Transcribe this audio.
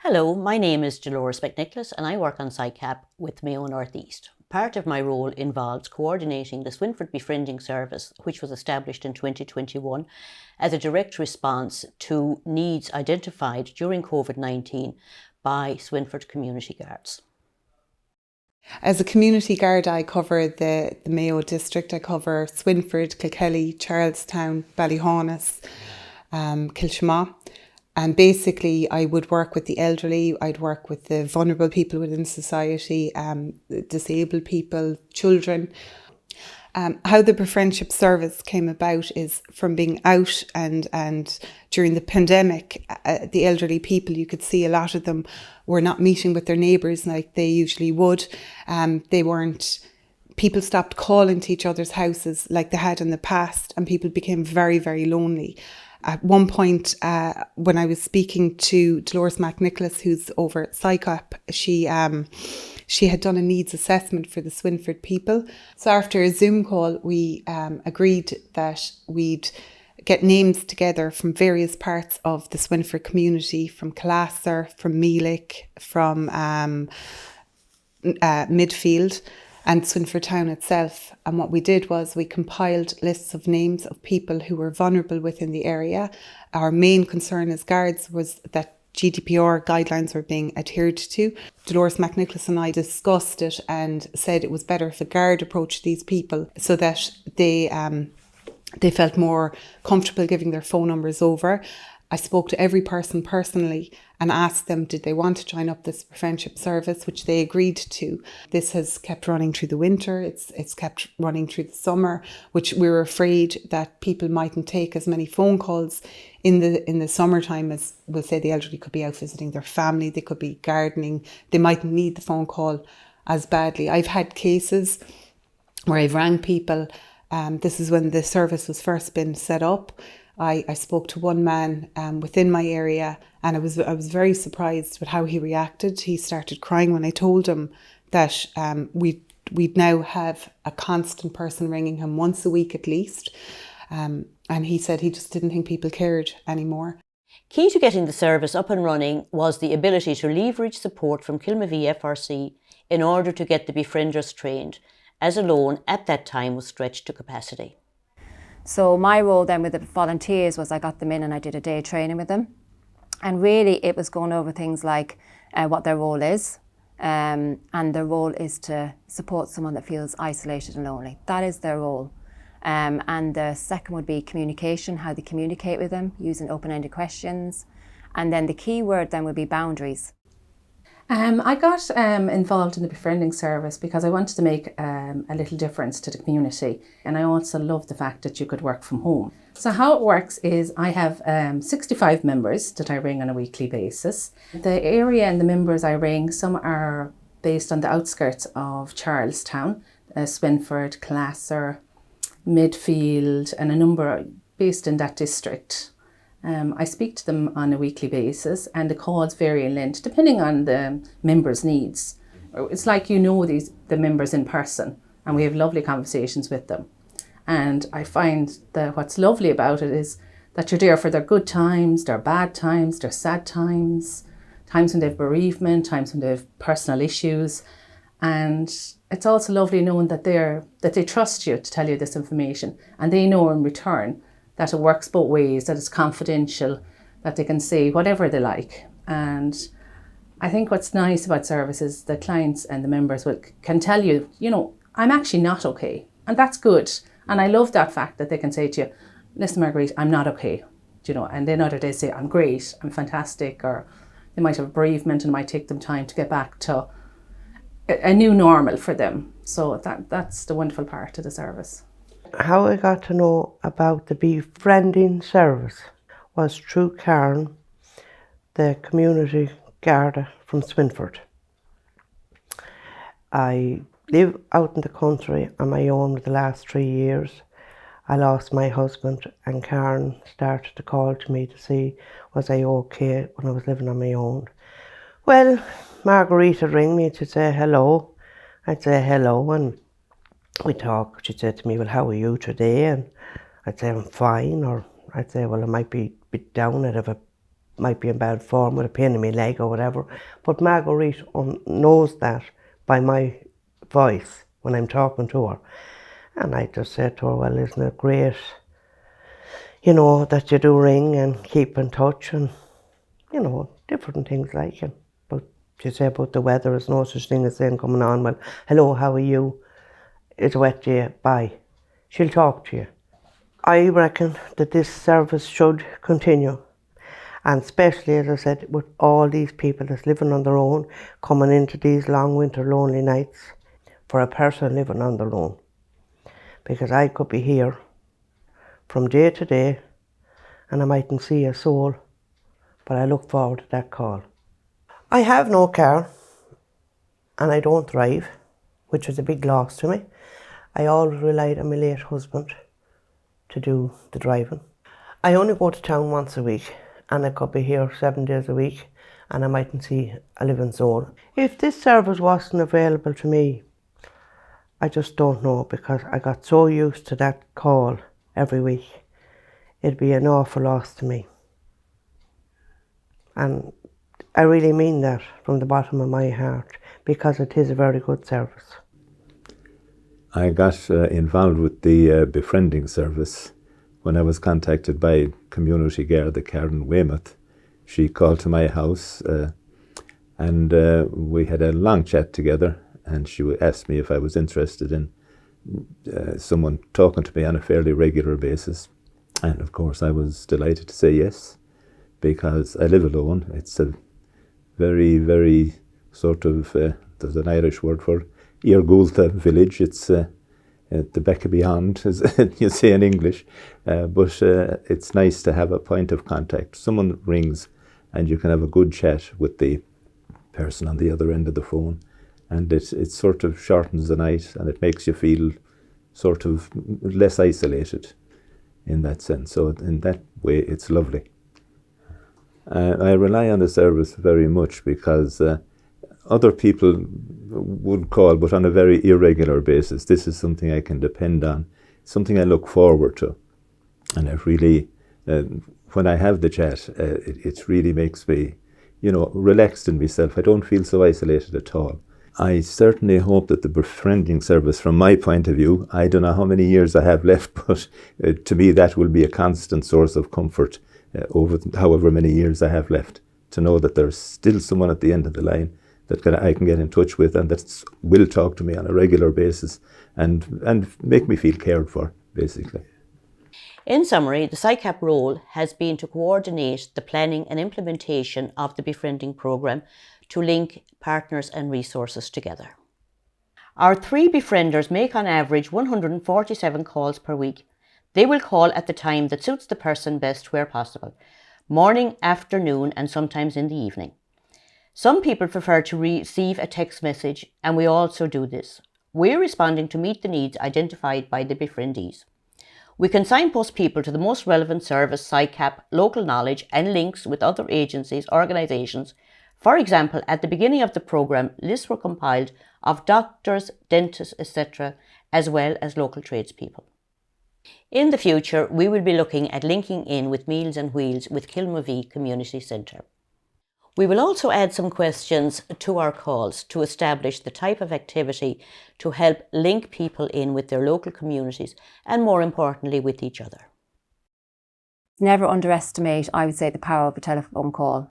Hello, my name is Dolores McNicholas and I work on SICAP with Mayo North East. Part of my role involves coordinating the Swinford Befriending service, which was established in 2021 as a direct response to needs identified during COVID-19 by Swinford community guards. As a community guard, I cover the Mayo district. I cover Swinford, Kilkelly, Charlestown, Ballyhaunis, Kilmovee. And basically, I would work with the elderly, I'd work with the vulnerable people within society, disabled people, children. How the Befriendship service came about is from being out and during the pandemic, the elderly people, you could see a lot of them were not meeting with their neighbours like they usually would. People stopped calling to each other's houses like they had in the past, and people became very, very lonely. At one point, when I was speaking to Dolores McNicholas, who's over at SICAP, she had done a needs assessment for the Swinford people. So after a Zoom call, we agreed that we'd get names together from various parts of the Swinford community, from Classer, from Meelick, from Midfield, and Swinford town itself. And what we did was we compiled lists of names of people who were vulnerable within the area. Our main concern as guards was that GDPR guidelines were being adhered to. Dolores McNicholas and I discussed it and said it was better if a guard approached these people so that they felt more comfortable giving their phone numbers over. I spoke to every person personally and asked them, did they want to join up this Befriendship service, which they agreed to. This has kept running through the winter. It's kept running through the summer, which we were afraid that people mightn't take as many phone calls in the summertime as, we'll say, the elderly could be out visiting their family, they could be gardening, they mightn't need the phone call as badly. I've had cases where I've rang people. This is when the service was first been set up. I spoke to one man within my area, and I was very surprised with how he reacted. He started crying when I told him that we'd now have a constant person ringing him once a week at least. And he said he just didn't think people cared anymore. Key to getting the service up and running was the ability to leverage support from Kilmovee FRC in order to get the befrienders trained, as a loan at that time was stretched to capacity. So my role then with the volunteers was I got them in and I did a day training with them. And really it was going over things like what their role is. And their role is to support someone that feels isolated and lonely. That is their role. And the second would be communication, how they communicate with them, using open-ended questions. And then the key word then would be boundaries. I got involved in the Befriending service because I wanted to make a little difference to the community, and I also love the fact that you could work from home. So how it works is I have 65 members that I ring on a weekly basis. The area and the members I ring, some are based on the outskirts of Charlestown, Swinford, Classer, Midfield, and a number based in that district. I speak to them on a weekly basis, and the calls vary in length depending on the members' needs. It's like the members in person, and we have lovely conversations with them. And I find that what's lovely about it is that you're there for their good times, their bad times, their sad times, times when they have bereavement, times when they have personal issues. And it's also lovely knowing that they trust you to tell you this information, and they know in return that it works both ways, that it's confidential, that they can say whatever they like. And I think what's nice about service is the clients and the members can tell you, I'm actually not okay. And that's good. And I love that fact that they can say to you, listen, Marguerite, I'm not okay. And then other days say, I'm great, I'm fantastic. Or they might have a bereavement and it might take them time to get back to a new normal for them. So that's the wonderful part of the service. How I got to know about the Befriending service was through Karen, the community Garda from Swinford. I live out in the country on my own for the last 3 years. I lost my husband, and Karen started to call to me to see was I okay when I was living on my own. Well, Marguerite would ring me to say hello. I'd say hello, and we talk. She said to me, well, how are you today? And I'd say, I'm fine. Or I'd say, well, I might be a bit down. I'd have a might be in bad form with a pain in my leg or whatever. But Marguerite knows that by my voice when I'm talking to her. And I just said to her, well, isn't it great, you know, that you do ring and keep in touch and, you know, different things like it. But she said about the weather, there's no such thing as saying coming on, well, hello, how are you? It's a wet day, bye. She'll talk to you. I reckon that this service should continue. And especially, as I said, with all these people that's living on their own, coming into these long winter lonely nights, for a person living on their own. Because I could be here from day to day and I mightn't see a soul, but I look forward to that call. I have no car and I don't drive, which was a big loss to me. I always relied on my late husband to do the driving. I only go to town once a week and I could be here 7 days a week and I mightn't see a living soul. If this service wasn't available to me, I just don't know, because I got so used to that call every week. It'd be an awful loss to me. And I really mean that from the bottom of my heart, because it is a very good service. I got involved with the Befriending service when I was contacted by Community Garda Karen Weymouth. She called to my house and we had a long chat together, and she asked me if I was interested in someone talking to me on a fairly regular basis. And of course I was delighted to say yes, because I live alone. It's a very, very sort of, there's an Irish word for Iargulta village. It's the Becca beyond, as you say in English. But it's nice to have a point of contact. Someone rings and you can have a good chat with the person on the other end of the phone. And it sort of shortens the night and it makes you feel sort of less isolated in that sense. So in that way, it's lovely. I rely on the service very much because other people would call, but on a very irregular basis. This is something I can depend on, something I look forward to. And it really, when I have the chat, it really makes me, you know, relaxed in myself. I don't feel so isolated at all. I certainly hope that the Befriending service, from my point of view, I don't know how many years I have left, but to me that will be a constant source of comfort over however many years I have left, to know that there's still someone at the end of the line that I can get in touch with and that will talk to me on a regular basis and make me feel cared for, basically. In summary, the SICAP role has been to coordinate the planning and implementation of the Befriending programme to link partners and resources together. Our 3 befrienders make on average 147 calls per week. They will call at the time that suits the person best where possible, morning, afternoon and sometimes in the evening. Some people prefer to receive a text message, and we also do this. We're responding to meet the needs identified by the Befriendees. We can signpost people to the most relevant service, SICAP, local knowledge and links with other agencies, organisations. For example, at the beginning of the programme, lists were compiled of doctors, dentists, etc., as well as local tradespeople. In the future, we will be looking at linking in with Meals and Wheels with Kilmovee Community Centre. We will also add some questions to our calls to establish the type of activity to help link people in with their local communities and, more importantly, with each other. Never underestimate, I would say, the power of a telephone call.